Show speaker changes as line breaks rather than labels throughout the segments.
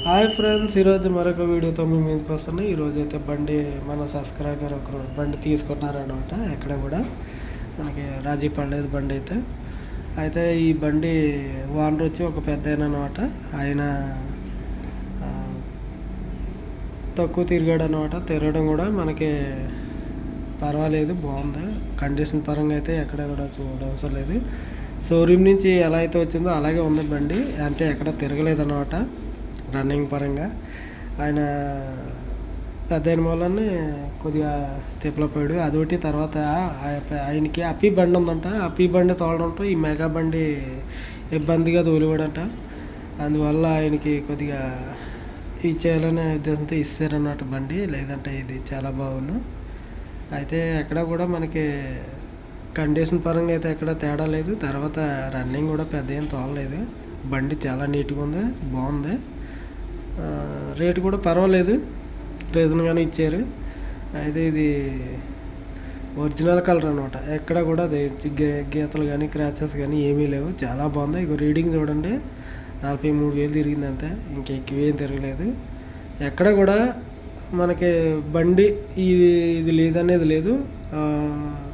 Hi friends, ఈరోజు మరొక వీడియోతో మీ మీదకి వస్తున్నాయి. ఈరోజు అయితే బండి మన సబ్స్క్రైబర్ ఒకరు బండి తీసుకున్నారనమాట. ఎక్కడ కూడా మనకి రాజీ పడలేదు బండి అయితే. అయితే ఈ బండి ఓనర్ వచ్చి ఒక పెద్ద అనమాట. ఆయన తక్కువ తిరిగాడు అనమాట. తిరగడం కూడా మనకి పర్వాలేదు, బాగుంది. కండిషన్ పరంగా అయితే ఎక్కడ కూడా చూడవసరం లేదు. షోరూమ్ నుంచి ఎలా అయితే వచ్చిందో అలాగే ఉంది బండి. అంటే ఎక్కడ తిరగలేదన్నమాట రన్నింగ్ పరంగా. ఆయన పెద్ద అయిన మూలనే కొద్దిగా స్టెప్లో పోయాడు. అదొకటి. తర్వాత ఆయనకి అప్పి బండి ఉందంట. అప్పి బండి తోలడంతో ఈ మెగా బండి ఇబ్బందిగా తోలివాడంట. అందువల్ల ఆయనకి కొద్దిగా ఇచ్చేయాలనే ఉద్దేశంతో ఇస్తారన్నట్టు బండి. లేదంటే ఇది చాలా బాగుండు. అయితే ఎక్కడ కూడా మనకి కండిషన్ పరంగా అయితే ఎక్కడ తేడా లేదు. తర్వాత రన్నింగ్ కూడా పెద్ద ఏం తోలలేదు. బండి చాలా నీట్గా ఉంది, బాగుంది. రేటు కూడా పర్వాలేదు, రీజన్గానే ఇచ్చారు. అయితే ఇది ఒరిజినల్ కలర్ అనమాట. ఎక్కడ కూడా గీతలు కానీ క్రాచెస్ కానీ ఏమీ లేవు. చాలా బాగుంది. ఇక రీడింగ్ చూడండి, 43,000 తిరిగింది అంతే, ఇంకెక్కువ ఏం తిరగలేదు. ఎక్కడ కూడా మనకి బండి ఇది లేదనేది లేదు.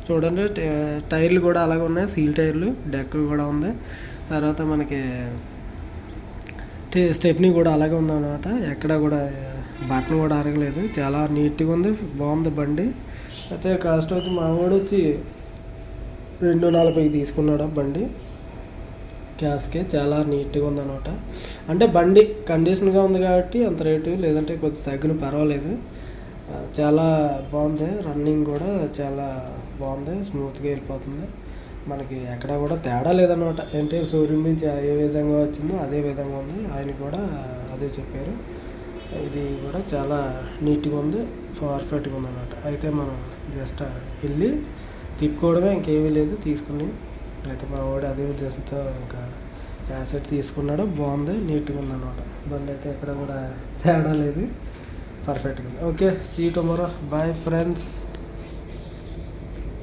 చూడండి, టైర్లు కూడా అలాగే ఉన్నాయి, సీల్ టైర్లు. డెక్ కూడా ఉంది. తర్వాత మనకి స్టెప్నీ కూడా అలాగే ఉందన్నమాట. ఎక్కడ కూడా బటన్ కూడా అరగలేదు. చాలా నీట్గా ఉంది, బాగుంది బండి. అయితే కాస్ట్ వచ్చి మా వాడు వచ్చి 240 తీసుకున్నాడు బండి క్యాష్కే. చాలా నీట్గా ఉందన్నమాట. అంటే బండి కండిషన్గా ఉంది కాబట్టి అంత రేటు, లేదంటే కొద్దిగా తగ్గిన పర్వాలేదు. చాలా బాగుంది. రన్నింగ్ కూడా చాలా బాగుంది, స్మూత్గా వెళ్ళిపోతుంది. మనకి ఎక్కడ కూడా తేడా లేదనమాట. అంటే షోరూమ్ నుంచి ఏ విధంగా వచ్చిందో అదే విధంగా ఉంది. ఆయన కూడా అదే చెప్పారు. ఇది కూడా చాలా నీట్గా ఉంది, పర్ఫెక్ట్గా ఉంది అన్నమాట. అయితే మనం జస్ట్ వెళ్ళి తిప్పుకోవడమే, ఇంకేమీ లేదు. తీసుకుని అయితే మా వాడు అదే ఉద్దేశంతో ఇంకా క్యాసెట్ తీసుకున్నాడు. బాగుంది, నీట్గా ఉంది అన్నమాట. బండి అయితే ఎక్కడ కూడా తేడా లేదు, పర్ఫెక్ట్గా ఉంది. Okay, see tomorrow. Bye friends.